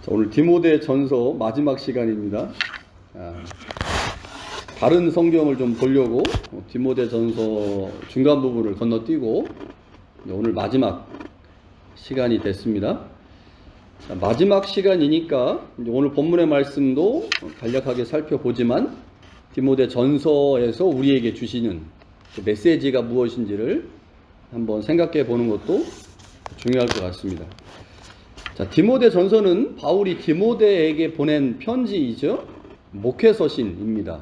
자, 오늘 디모데 전서 마지막 시간입니다. 다른 성경을 좀 보려고 디모데 전서 중간 부분을 건너뛰고 오늘 마지막 시간이 됐습니다. 자, 마지막 시간이니까 오늘 본문의 말씀도 간략하게 살펴보지만 디모데 전서에서 우리에게 주시는 그 메시지가 무엇인지를 한번 생각해 보는 것도 중요할 것 같습니다. 자, 디모데 전서는 바울이 디모데에게 보낸 편지이죠. 목회서신입니다.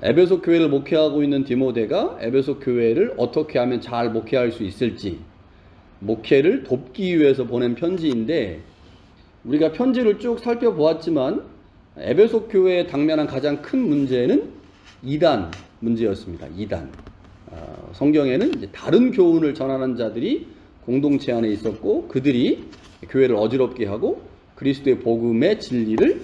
에베소 교회를 목회하고 있는 디모데가 에베소 교회를 어떻게 하면 잘 목회할 수 있을지 목회를 돕기 위해서 보낸 편지인데, 우리가 편지를 쭉 살펴보았지만 에베소 교회에 당면한 가장 큰 문제는 이단 문제였습니다. 이단. 성경에는 이제 다른 교훈을 전하는 자들이 공동체 안에 있었고, 그들이 교회를 어지럽게 하고 그리스도의 복음의 진리를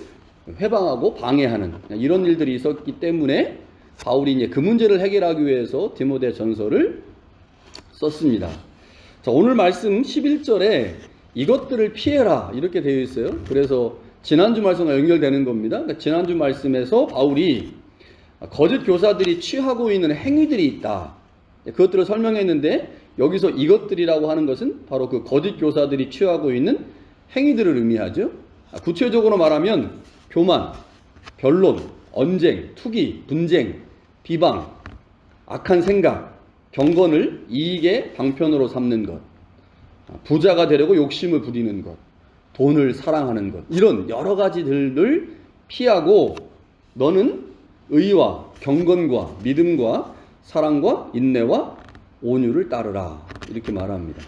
회방하고 방해하는 이런 일들이 있었기 때문에 바울이 이제 그 문제를 해결하기 위해서 디모데 전서를 썼습니다. 자, 오늘 말씀 11절에 이것들을 피해라 이렇게 되어 있어요. 그래서 지난주 말씀과 연결되는 겁니다. 그러니까 지난주 말씀에서 바울이 거짓 교사들이 취하고 있는 행위들이 있다, 그것들을 설명했는데, 여기서 이것들이라고 하는 것은 바로 그 거짓 교사들이 취하고 있는 행위들을 의미하죠. 구체적으로 말하면 교만, 변론, 언쟁, 투기, 분쟁, 비방, 악한 생각, 경건을 이익의 방편으로 삼는 것, 부자가 되려고 욕심을 부리는 것, 돈을 사랑하는 것, 이런 여러 가지들을 피하고 너는 의와 경건과 믿음과 사랑과 인내와 온유를 따르라 이렇게 말합니다.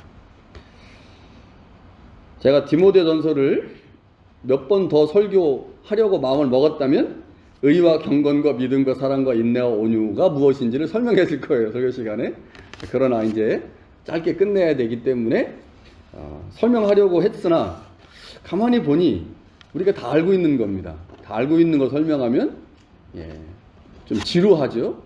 제가 디모데 전서를 몇 번 더 설교하려고 마음을 먹었다면 의와 경건과 믿음과 사랑과 인내와 온유가 무엇인지를 설명했을 거예요, 설교 시간에. 그러나 이제 짧게 끝내야 되기 때문에 설명하려고 했으나 가만히 보니 우리가 다 알고 있는 겁니다. 다 알고 있는 거 설명하면 좀 지루하죠.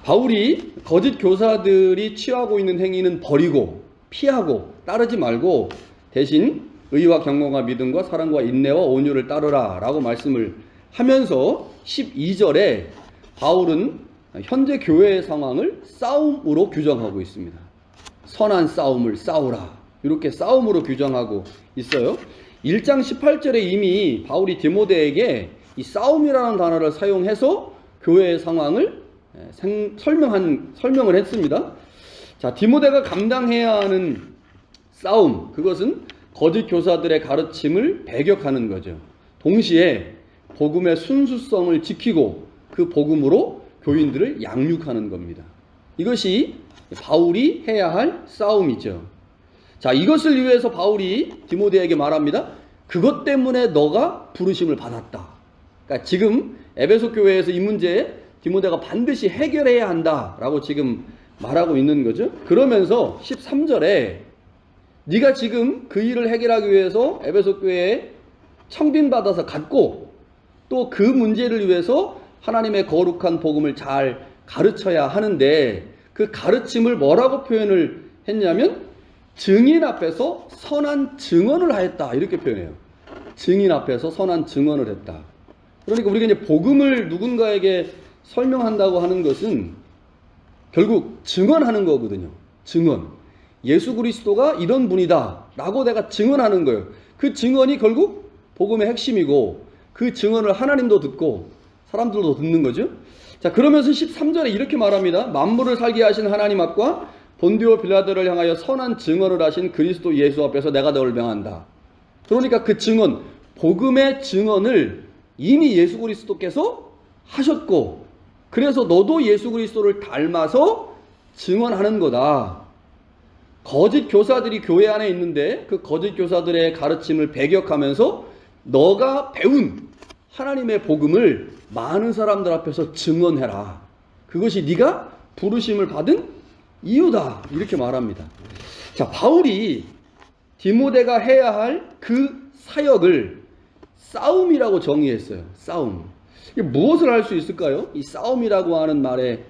바울이 거짓 교사들이 취하고 있는 행위는 버리고 피하고 따르지 말고 대신 의와 경건과 믿음과 사랑과 인내와 온유를 따르라 라고 말씀을 하면서 12절에 바울은 현재 교회의 상황을 싸움으로 규정하고 있습니다. 선한 싸움을 싸우라, 이렇게 싸움으로 규정하고 있어요. 1장 18절에 이미 바울이 디모데에게 이 싸움이라는 단어를 사용해서 교회의 상황을 설명을 했습니다. 자, 디모데가 감당해야 하는 싸움, 그것은 거짓 교사들의 가르침을 배격하는 거죠. 동시에 복음의 순수성을 지키고 그 복음으로 교인들을 양육하는 겁니다. 이것이 바울이 해야 할 싸움이죠. 자, 이것을 위해서 바울이 디모데에게 말합니다. 그것 때문에 너가 부르심을 받았다. 그러니까 지금 에베소 교회에서 이 문제에 디모데가 반드시 해결해야 한다라고 지금 말하고 있는 거죠. 그러면서 13절에 네가 지금 그 일을 해결하기 위해서 에베소 교회에 청빙받아서 갔고, 또 그 문제를 위해서 하나님의 거룩한 복음을 잘 가르쳐야 하는데, 그 가르침을 뭐라고 표현을 했냐면 증인 앞에서 선한 증언을 하였다 이렇게 표현해요. 증인 앞에서 선한 증언을 했다. 그러니까 우리가 이제 복음을 누군가에게 설명한다고 하는 것은 결국 증언하는 거거든요. 증언. 예수 그리스도가 이런 분이다 라고 내가 증언하는 거예요. 그 증언이 결국 복음의 핵심이고, 그 증언을 하나님도 듣고 사람들도 듣는 거죠. 자, 그러면서 13절에 이렇게 말합니다. 만물을 살게 하신 하나님 앞과 본디오 빌라도를 향하여 선한 증언을 하신 그리스도 예수 앞에서 내가 너를 명한다. 그러니까 그 증언, 복음의 증언을 이미 예수 그리스도께서 하셨고, 그래서 너도 예수 그리스도를 닮아서 증언하는 거다. 거짓 교사들이 교회 안에 있는데 그 거짓 교사들의 가르침을 배격하면서 너가 배운 하나님의 복음을 많은 사람들 앞에서 증언해라. 그것이 네가 부르심을 받은 이유다. 이렇게 말합니다. 자, 바울이 디모데가 해야 할 그 사역을 싸움이라고 정의했어요. 싸움. 무엇을 할 수 있을까요? 이 싸움이라고 하는 말의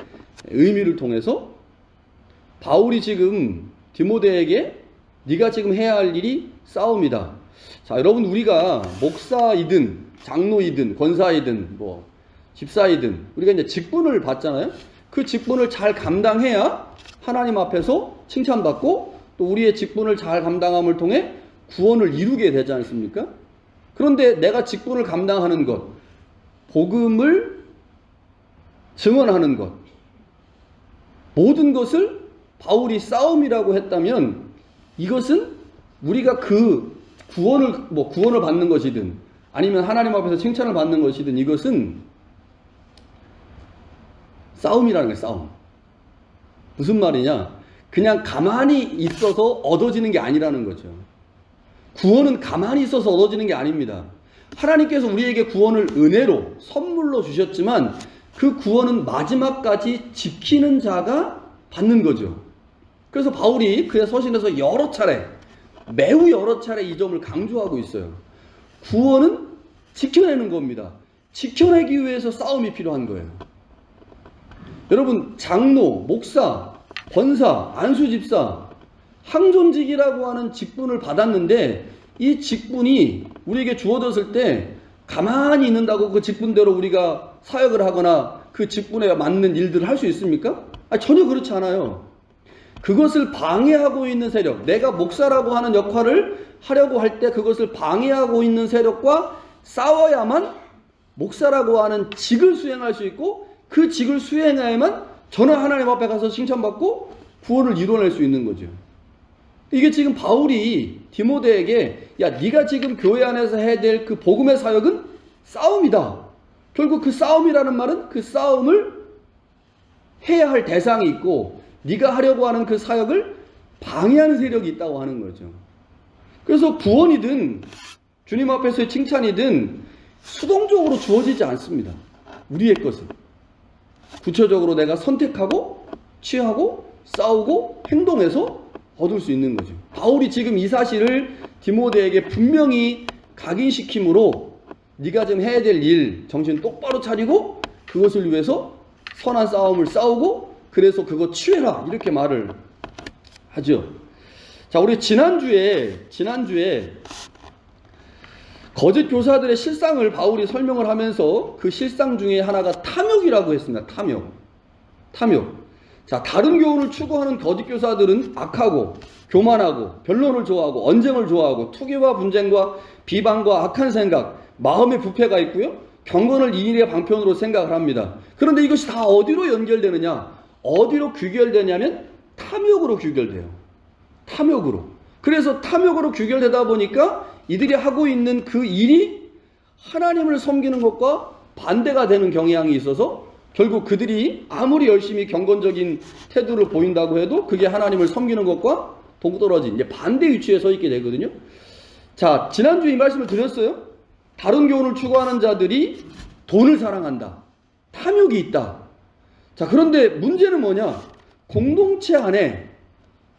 의미를 통해서 바울이 지금 디모데에게 네가 지금 해야 할 일이 싸움이다. 자, 여러분, 우리가 목사이든 장로이든 권사이든 뭐 집사이든 우리가 이제 직분을 받잖아요. 그 직분을 잘 감당해야 하나님 앞에서 칭찬받고 또 우리의 직분을 잘 감당함을 통해 구원을 이루게 되지 않습니까? 그런데 내가 직분을 감당하는 것, 복음을 증언하는 것, 모든 것을 바울이 싸움이라고 했다면 이것은 우리가 그 구원을 받는 것이든 아니면 하나님 앞에서 칭찬을 받는 것이든 이것은 싸움이라는 거예요. 싸움. 무슨 말이냐? 그냥 가만히 있어서 얻어지는 게 아니라는 거죠. 구원은 가만히 있어서 얻어지는 게 아닙니다. 하나님께서 우리에게 구원을 은혜로 선물로 주셨지만 그 구원은 마지막까지 지키는 자가 받는 거죠. 그래서 바울이 그의 서신에서 매우 여러 차례 이 점을 강조하고 있어요. 구원은 지켜내는 겁니다. 지켜내기 위해서 싸움이 필요한 거예요. 여러분, 장로, 목사, 권사, 안수집사, 항존직이라고 하는 직분을 받았는데 이 직분이 우리에게 주어졌을 때 가만히 있는다고 그 직분대로 우리가 사역을 하거나 그 직분에 맞는 일들을 할 수 있습니까? 전혀 그렇지 않아요. 그것을 방해하고 있는 세력, 내가 목사라고 하는 역할을 하려고 할 때 그것을 방해하고 있는 세력과 싸워야만 목사라고 하는 직을 수행할 수 있고 그 직을 수행해야만 저는 하나님 앞에 가서 칭찬받고 구원을 이뤄낼 수 있는 거죠. 이게 지금 바울이 디모데에게 네가 지금 교회 안에서 해야 될 그 복음의 사역은 싸움이다. 결국 그 싸움이라는 말은 그 싸움을 해야 할 대상이 있고 네가 하려고 하는 그 사역을 방해하는 세력이 있다고 하는 거죠. 그래서 구원이든 주님 앞에서의 칭찬이든 수동적으로 주어지지 않습니다. 우리의 것은 구체적으로 내가 선택하고 취하고 싸우고 행동해서 얻을 수 있는 거죠. 바울이 지금 이 사실을 디모데에게 분명히 각인시킴으로 네가 지금 해야 될 일 정신 똑바로 차리고 그것을 위해서 선한 싸움을 싸우고 그래서 그거 취해라 이렇게 말을 하죠. 자, 우리 지난주에 거짓 교사들의 실상을 바울이 설명을 하면서 그 실상 중에 하나가 탐욕이라고 했습니다. 탐욕. 자, 다른 교훈을 추구하는 거짓 교사들은 악하고 교만하고 변론을 좋아하고 언쟁을 좋아하고 투기와 분쟁과 비방과 악한 생각, 마음의 부패가 있고요. 경건을 인일의 방편으로 생각을 합니다. 그런데 이것이 다 어디로 연결되느냐? 어디로 귀결되냐면 탐욕으로 귀결돼요. 탐욕으로. 그래서 탐욕으로 귀결되다 보니까 이들이 하고 있는 그 일이 하나님을 섬기는 것과 반대가 되는 경향이 있어서 결국 그들이 아무리 열심히 경건적인 태도를 보인다고 해도 그게 하나님을 섬기는 것과 동떨어진 이제 반대 위치에 서 있게 되거든요. 자, 지난주에 이 말씀을 드렸어요. 다른 교훈을 추구하는 자들이 돈을 사랑한다. 탐욕이 있다. 자, 그런데 문제는 뭐냐? 공동체 안에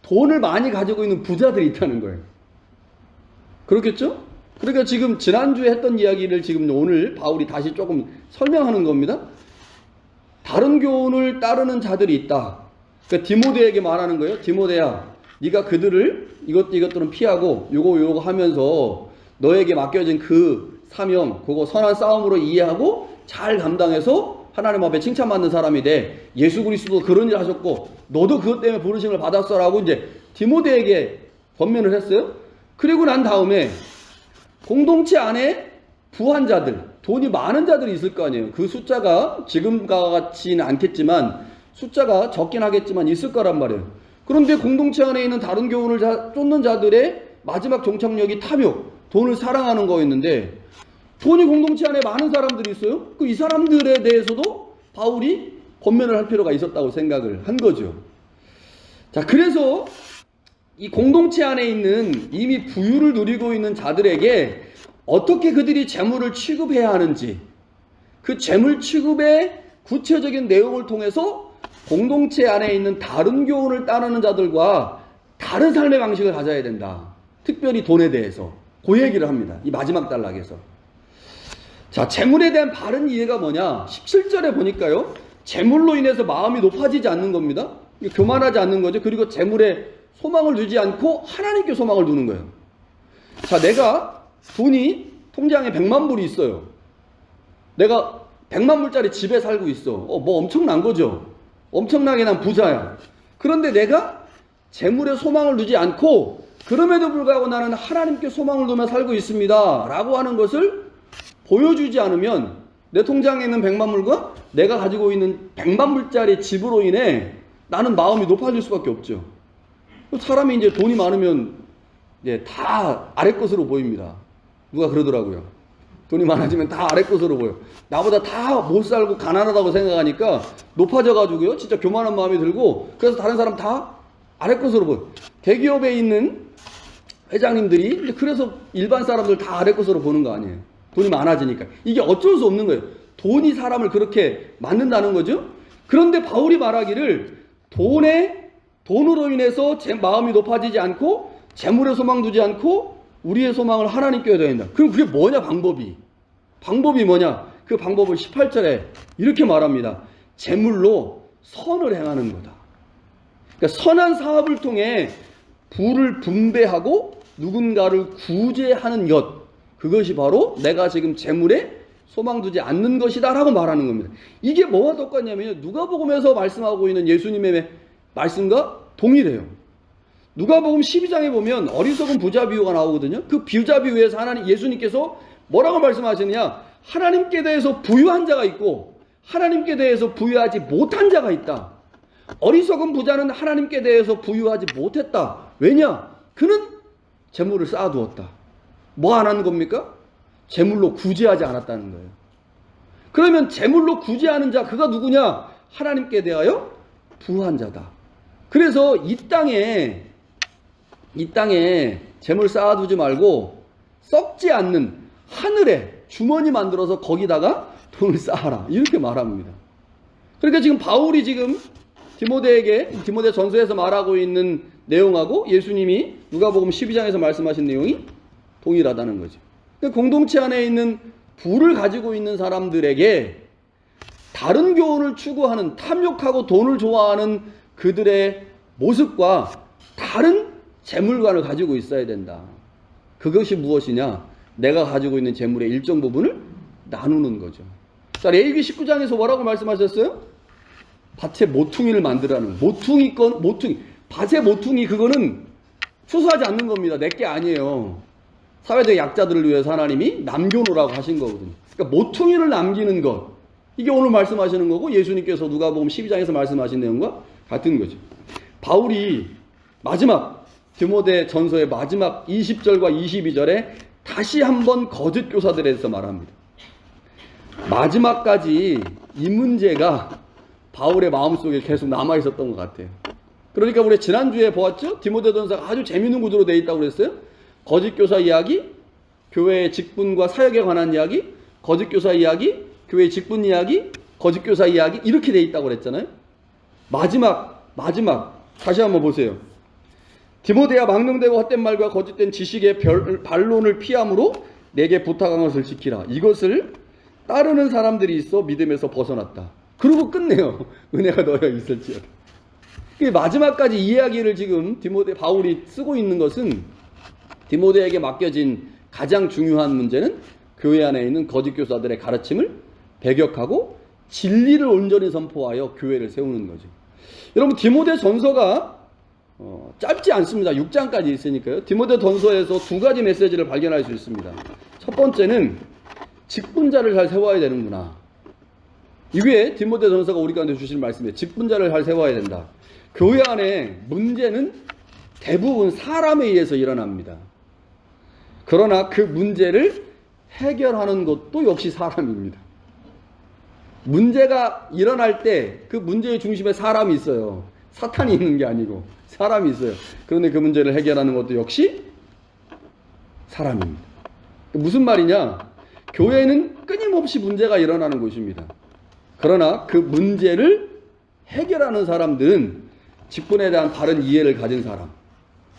돈을 많이 가지고 있는 부자들이 있다는 거예요. 그렇겠죠? 그러니까 지금 지난주에 했던 이야기를 지금 오늘 바울이 다시 조금 설명하는 겁니다. 다른 교훈을 따르는 자들이 있다. 그러니까 디모데에게 말하는 거예요. 디모데야, 네가 그들을 이것들은 피하고 요거 하면서 너에게 맡겨진 그 사명, 그거 선한 싸움으로 이해하고 잘 감당해서 하나님 앞에 칭찬받는 사람이 돼. 예수 그리스도도 그런 일 하셨고 너도 그것 때문에 부르심을 받았어라고 이제 디모데에게 권면을 했어요. 그리고 난 다음에 공동체 안에 부한 자들, 돈이 많은 자들이 있을 거 아니에요. 그 숫자가 지금과 같지는 않겠지만 숫자가 적긴 하겠지만 있을 거란 말이에요. 그런데 공동체 안에 있는 다른 교훈을 쫓는 자들의 마지막 종착역이 탐욕, 돈을 사랑하는 거였는데 돈이 공동체 안에 많은 사람들이 있어요. 이 사람들에 대해서도 바울이 권면을 할 필요가 있었다고 생각을 한 거죠. 자, 그래서 이 공동체 안에 있는 이미 부유를 누리고 있는 자들에게 어떻게 그들이 재물을 취급해야 하는지 그 재물 취급의 구체적인 내용을 통해서 공동체 안에 있는 다른 교훈을 따르는 자들과 다른 삶의 방식을 가져야 된다. 특별히 돈에 대해서 그 얘기를 합니다. 이 마지막 단락에서. 자, 재물에 대한 바른 이해가 뭐냐? 17절에 보니까요. 재물로 인해서 마음이 높아지지 않는 겁니다. 교만하지 않는 거죠. 그리고 재물에 소망을 두지 않고 하나님께 소망을 두는 거예요. 자, 내가 돈이 통장에 100만 불이 있어요. 내가 100만 불짜리 집에 살고 있어. 뭐 엄청난 거죠. 엄청나게 난 부자야. 그런데 내가 재물에 소망을 두지 않고 그럼에도 불구하고 나는 하나님께 소망을 두며 살고 있습니다 라고 하는 것을 보여주지 않으면 내 통장에 있는 100만 불과 내가 가지고 있는 100만 불짜리 집으로 인해 나는 마음이 높아질 수밖에 없죠. 사람이 이제 돈이 많으면 이제 다 아래 것으로 보입니다. 누가 그러더라고요. 돈이 많아지면 다 아래 것으로 보여. 나보다 다 못 살고 가난하다고 생각하니까 높아져가지고요. 진짜 교만한 마음이 들고 그래서 다른 사람 다 아래 것으로 보여. 대기업에 있는 회장님들이 그래서 일반 사람들 다 아래 것으로 보는 거 아니에요. 돈이 많아지니까. 이게 어쩔 수 없는 거예요. 돈이 사람을 그렇게 만든다는 거죠. 그런데 바울이 말하기를 돈으로 인해서 제 마음이 높아지지 않고 재물에 소망 두지 않고 우리의 소망을 하나님께 해야 된다. 그럼 그게 뭐냐 방법이 뭐냐? 그 방법을 18절에 이렇게 말합니다. 재물로 선을 행하는 거다. 그러니까 선한 사업을 통해 부를 분배하고 누군가를 구제하는 것, 그것이 바로 내가 지금 재물에 소망 두지 않는 것이다 라고 말하는 겁니다. 이게 뭐와 똑같냐면요, 누가복음에서 말씀하고 있는 예수님의 말씀과 동일해요. 누가복음 12장에 보면 어리석은 부자 비유가 나오거든요. 그 부자 비유에서 예수님께서 뭐라고 말씀하시느냐, 하나님께 대해서 부유한 자가 있고 하나님께 대해서 부유하지 못한 자가 있다. 어리석은 부자는 하나님께 대해서 부유하지 못했다. 왜냐? 그는 재물을 쌓아두었다. 뭐 안 하는 겁니까? 재물로 구제하지 않았다는 거예요. 그러면 재물로 구제하는 자, 그가 누구냐? 하나님께 대하여 부유한 자다. 그래서 이 땅에 재물 쌓아두지 말고 썩지 않는 하늘에 주머니 만들어서 거기다가 돈을 쌓아라. 이렇게 말합니다. 그러니까 지금 바울이 지금 디모데 전서에서 말하고 있는 내용하고 예수님이 누가복음 12장에서 말씀하신 내용이 동일하다는 거죠. 그러니까 공동체 안에 있는 부를 가지고 있는 사람들에게 다른 교훈을 추구하는, 탐욕하고 돈을 좋아하는 그들의 모습과 다른 재물관을 가지고 있어야 된다. 그것이 무엇이냐? 내가 가지고 있는 재물의 일정 부분을 나누는 거죠. 자, 레위기 19장에서 뭐라고 말씀하셨어요? 밭에 모퉁이를 만들라는, 모퉁이, 밭의 모퉁이, 그거는 추수하지 않는 겁니다. 내게 아니에요. 사회적 약자들을 위해서 하나님이 남겨놓으라고 하신 거거든요. 그러니까 모퉁이를 남기는 것, 이게 오늘 말씀하시는 거고 예수님께서 누가복음 12장에서 말씀하신 내용과 같은 거죠. 바울이 마지막 디모데 전서의 마지막 20절과 22절에 다시 한번 거짓 교사들에 대해서 말합니다. 마지막까지 이 문제가 바울의 마음속에 계속 남아있었던 것 같아요. 그러니까 우리 지난주에 보았죠? 디모데 전서가 아주 재미있는 구조로 되어 있다고 그랬어요. 거짓 교사 이야기, 교회의 직분과 사역에 관한 이야기, 거짓 교사 이야기, 교회의 직분 이야기, 거짓 교사 이야기, 이렇게 되어 있다고 그랬잖아요. 마지막 다시 한번 보세요. 디모데야, 망령되고 헛된 말과 거짓된 지식의 반론을 피함으로 내게 부탁한 것을 지키라. 이것을 따르는 사람들이 있어 믿음에서 벗어났다. 그러고 끝내요. 은혜가 너여 있을지어다. 마지막까지 이 이야기를 지금 바울이 쓰고 있는 것은 디모데에게 맡겨진 가장 중요한 문제는 교회 안에 있는 거짓 교사들의 가르침을 배격하고 진리를 온전히 선포하여 교회를 세우는 거죠. 여러분, 디모데 전서가 짧지 않습니다. 6장까지 있으니까요. 디모데 전서에서 두 가지 메시지를 발견할 수 있습니다. 첫 번째는 직분자를 잘 세워야 되는구나. 이게 디모데 전서가 우리 가운데 주신 말씀이에요. 직분자를 잘 세워야 된다. 교회 안에 문제는 대부분 사람에 의해서 일어납니다. 그러나 그 문제를 해결하는 것도 역시 사람입니다. 문제가 일어날 때 그 문제의 중심에 사람이 있어요. 사탄이 있는 게 아니고 사람이 있어요. 그런데 그 문제를 해결하는 것도 역시 사람입니다. 무슨 말이냐? 교회는 끊임없이 문제가 일어나는 곳입니다. 그러나 그 문제를 해결하는 사람들은 직분에 대한 바른 이해를 가진 사람,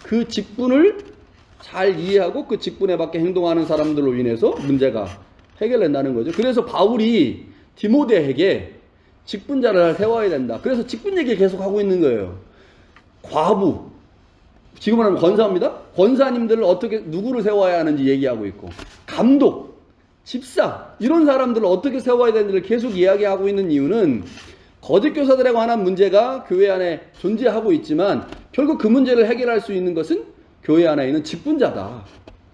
그 직분을 잘 이해하고 그 직분에 맞게 행동하는 사람들로 인해서 문제가 해결된다는 거죠. 그래서 바울이 디모데에게 직분자를 세워야 된다. 그래서 직분 얘기를 계속 하고 있는 거예요. 과부, 지금은 하면 권사입니다. 권사님들을 어떻게 누구를 세워야 하는지 얘기하고 있고, 감독, 집사 이런 사람들을 어떻게 세워야 되는지를 계속 이야기하고 있는 이유는 거짓 교사들에 관한 문제가 교회 안에 존재하고 있지만 결국 그 문제를 해결할 수 있는 것은 교회 안에 있는 직분자다.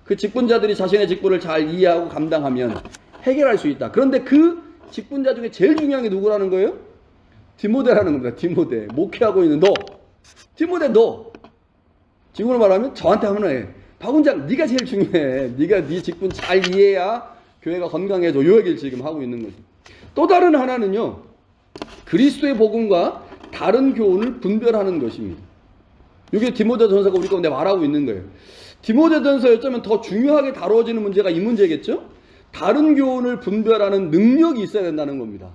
그 직분자들이 자신의 직분을 잘 이해하고 감당하면 해결할 수 있다. 그런데 그 직분자 중에 제일 중요한 게 누구라는 거예요? 디모데라는 겁니다. 디모데. 목회하고 있는 너. 디모데 너. 지금으로 말하면 저한테 하면 해. 박원장 네가 제일 중요해. 네가 네 직분 잘 이해해야 교회가 건강해져. 요 얘기를 지금 하고 있는 거죠. 또 다른 하나는요. 그리스도의 복음과 다른 교훈을 분별하는 것입니다. 이게 디모데전서가 우리 가운데 말하고 있는 거예요. 디모데전서 어쩌면 더 중요하게 다루어지는 문제가 이 문제겠죠? 다른 교훈을 분별하는 능력이 있어야 된다는 겁니다.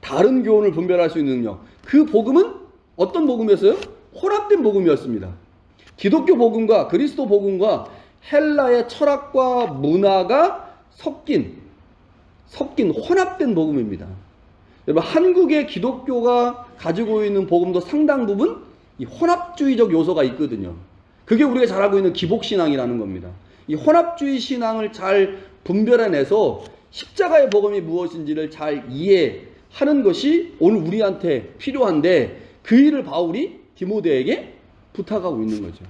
다른 교훈을 분별할 수 있는 능력. 그 복음은 어떤 복음이었어요? 혼합된 복음이었습니다. 기독교 복음과 그리스도 복음과 헬라의 철학과 문화가 섞인 혼합된 복음입니다. 여러분, 한국의 기독교가 가지고 있는 복음도 상당 부분 이 혼합주의적 요소가 있거든요. 그게 우리가 잘 알고 있는 기복신앙이라는 겁니다. 이 혼합주의 신앙을 잘 분별해내서 십자가의 복음이 무엇인지를 잘 이해하는 것이 오늘 우리한테 필요한데 그 일을 바울이 디모데에게 부탁하고 있는 거죠.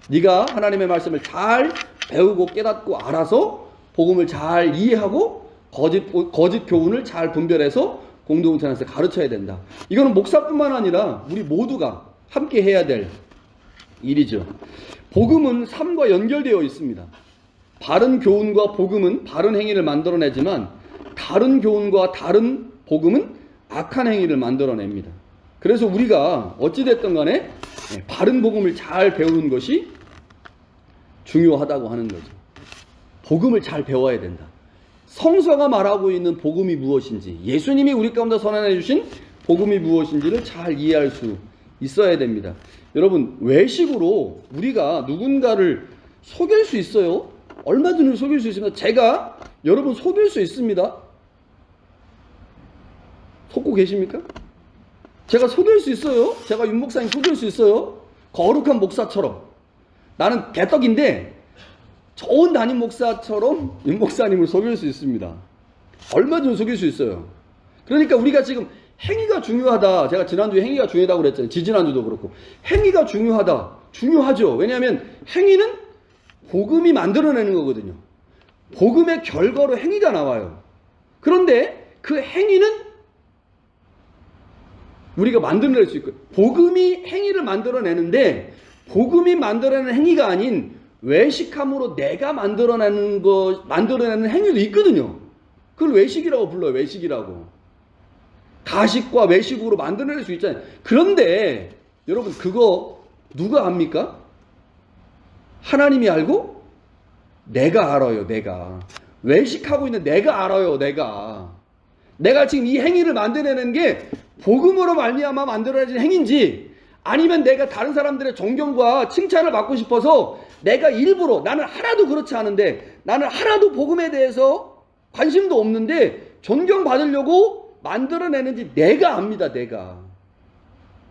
네가 하나님의 말씀을 잘 배우고 깨닫고 알아서 복음을 잘 이해하고 거짓 교훈을 잘 분별해서 공동체 안에서 가르쳐야 된다. 이거는 목사뿐만 아니라 우리 모두가 함께 해야 될 일이죠. 복음은 삶과 연결되어 있습니다. 바른 교훈과 복음은 바른 행위를 만들어내지만 다른 교훈과 다른 복음은 악한 행위를 만들어냅니다. 그래서 우리가 어찌됐든 간에 바른 복음을 잘 배우는 것이 중요하다고 하는 거죠. 복음을 잘 배워야 된다. 성서가 말하고 있는 복음이 무엇인지, 예수님이 우리 가운데 선언해 주신 복음이 무엇인지를 잘 이해할 수 있어야 됩니다. 여러분, 외식으로 우리가 누군가를 속일 수 있어요? 얼마든지 속일 수 있습니다. 제가 여러분 속일 수 있습니다. 속고 계십니까? 제가 속일 수 있어요. 제가 윤 목사님 속일 수 있어요. 거룩한 목사처럼. 나는 개떡인데 좋은 담임 목사처럼 윤 목사님을 속일 수 있습니다. 얼마든지 속일 수 있어요. 그러니까 우리가 지금 행위가 중요하다. 제가 지난주에 행위가 중요하다고 그랬잖아요. 지지난주도 그렇고. 행위가 중요하다. 중요하죠. 왜냐하면 행위는 복음이 만들어내는 거거든요. 복음의 결과로 행위가 나와요. 그런데 그 행위는 우리가 만들어낼 수 있고, 복음이 행위를 만들어내는데 복음이 만들어내는 행위가 아닌 외식함으로 내가 만들어내는 행위도 있거든요. 그걸 외식이라고 불러요. 외식이라고. 가식과 외식으로 만들어낼 수 있잖아요. 그런데 여러분, 그거 누가 압니까? 하나님이 알고 내가 알아요. 내가 외식하고 있는 내가 알아요. 내가 지금 이 행위를 만들어내는 게 복음으로 말미암아 만들어진 행위인지, 아니면 내가 다른 사람들의 존경과 칭찬을 받고 싶어서 내가 일부러, 나는 하나도 그렇지 않은데, 나는 하나도 복음에 대해서 관심도 없는데 존경받으려고 만들어내는지 내가 압니다. 내가.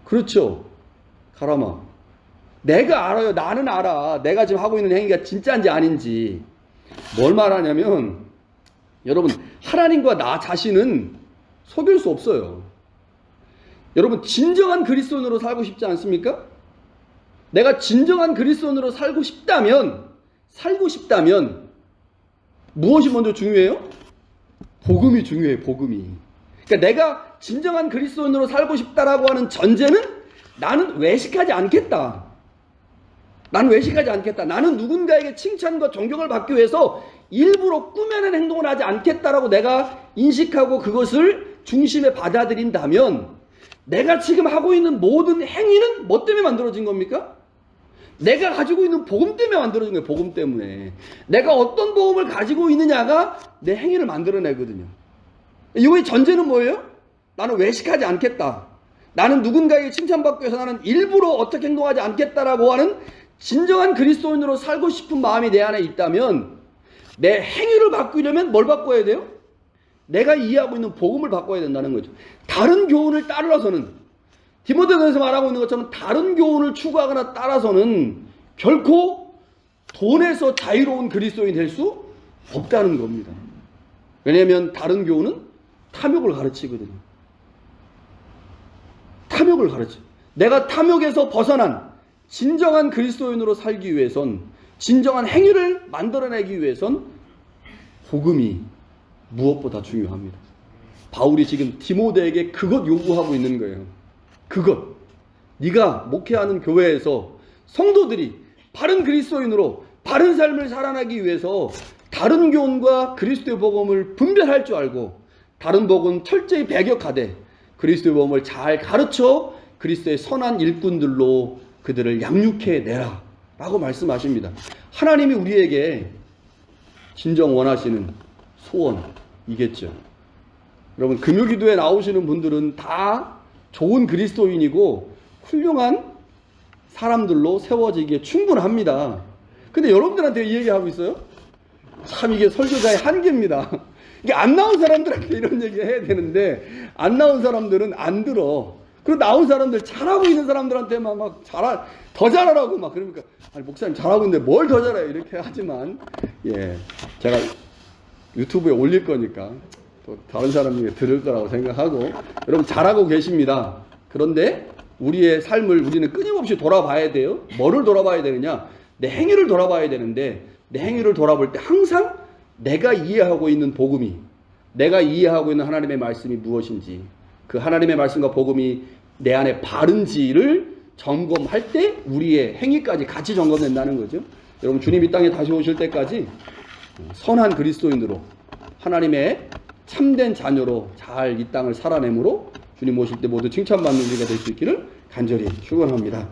그렇죠, 가라마. 내가 알아요. 나는 알아. 내가 지금 하고 있는 행위가 진짜인지 아닌지. 뭘 말하냐면, 여러분, 하나님과 나 자신은 속일 수 없어요. 여러분, 진정한 그리스도인으로 살고 싶지 않습니까? 내가 진정한 그리스도인으로 살고 싶다면 무엇이 먼저 중요해요? 복음이 중요해요. 복음이. 그러니까 내가 진정한 그리스도인으로 살고 싶다라고 하는 전제는 나는 외식하지 않겠다. 나는 누군가에게 칭찬과 존경을 받기 위해서 일부러 꾸며낸 행동을 하지 않겠다라고 내가 인식하고 그것을 중심에 받아들인다면, 내가 지금 하고 있는 모든 행위는 뭐 때문에 만들어진 겁니까? 내가 가지고 있는 복음 때문에 만들어진 거예요. 복음 때문에. 내가 어떤 복음을 가지고 있느냐가 내 행위를 만들어내거든요. 이거의 전제는 뭐예요? 나는 외식하지 않겠다. 나는 누군가에게 칭찬받기 위해서 나는 일부러 어떻게 행동하지 않겠다라고 하는 진정한 그리스도인으로 살고 싶은 마음이 내 안에 있다면, 내 행위를 바꾸려면 뭘 바꿔야 돼요? 내가 이해하고 있는 복음을 바꿔야 된다는 거죠. 다른 교훈을 따라서는, 디모데전서 말하고 있는 것처럼 다른 교훈을 추구하거나 따라서는 결코 돈에서 자유로운 그리스도인 될 수 없다는 겁니다. 왜냐하면 다른 교훈은 탐욕을 가르치거든요. 탐욕을 가르쳐. 내가 탐욕에서 벗어난 진정한 그리스도인으로 살기 위해선, 진정한 행위를 만들어내기 위해선 복음이 무엇보다 중요합니다. 바울이 지금 디모데에게 그것 요구하고 있는 거예요. 그것. 네가 목회하는 교회에서 성도들이 바른 그리스도인으로 바른 삶을 살아나기 위해서 다른 교훈과 그리스도의 복음을 분별할 줄 알고 다른 복음 철저히 배격하되 그리스도의 복음을 잘 가르쳐 그리스도의 선한 일꾼들로 그들을 양육해내라 라고 말씀하십니다. 하나님이 우리에게 진정 원하시는 소원이겠죠. 여러분, 금요기도에 나오시는 분들은 다 좋은 그리스도인이고 훌륭한 사람들로 세워지기에 충분합니다. 근데 여러분들한테 이 얘기하고 있어요? 참 이게 설교자의 한계입니다. 이게 안 나온 사람들한테 이런 얘기 해야 되는데 안 나온 사람들은 안 들어. 그리고 나온 사람들, 잘하고 있는 사람들한테만 막 더 잘하라고 막 그러니까, 아니 목사님 잘하고 있는데 뭘 더 잘해요 이렇게 하지만, 예, 제가 유튜브에 올릴 거니까 또 다른 사람이 들을 거라고 생각하고, 여러분 잘하고 계십니다. 그런데 우리의 삶을 우리는 끊임없이 돌아봐야 돼요. 뭐를 돌아봐야 되느냐? 내 행위를 돌아봐야 되는데, 내 행위를 돌아볼 때 항상 내가 이해하고 있는 복음이, 내가 이해하고 있는 하나님의 말씀이 무엇인지, 그 하나님의 말씀과 복음이 내 안에 바른지를 점검할 때 우리의 행위까지 같이 점검된다는 거죠. 여러분, 주님 이 땅에 다시 오실 때까지 선한 그리스도인으로 하나님의 참된 자녀로 잘 이 땅을 살아내므로 주님 오실 때 모두 칭찬받는 우리가 될 수 있기를 간절히 축원합니다.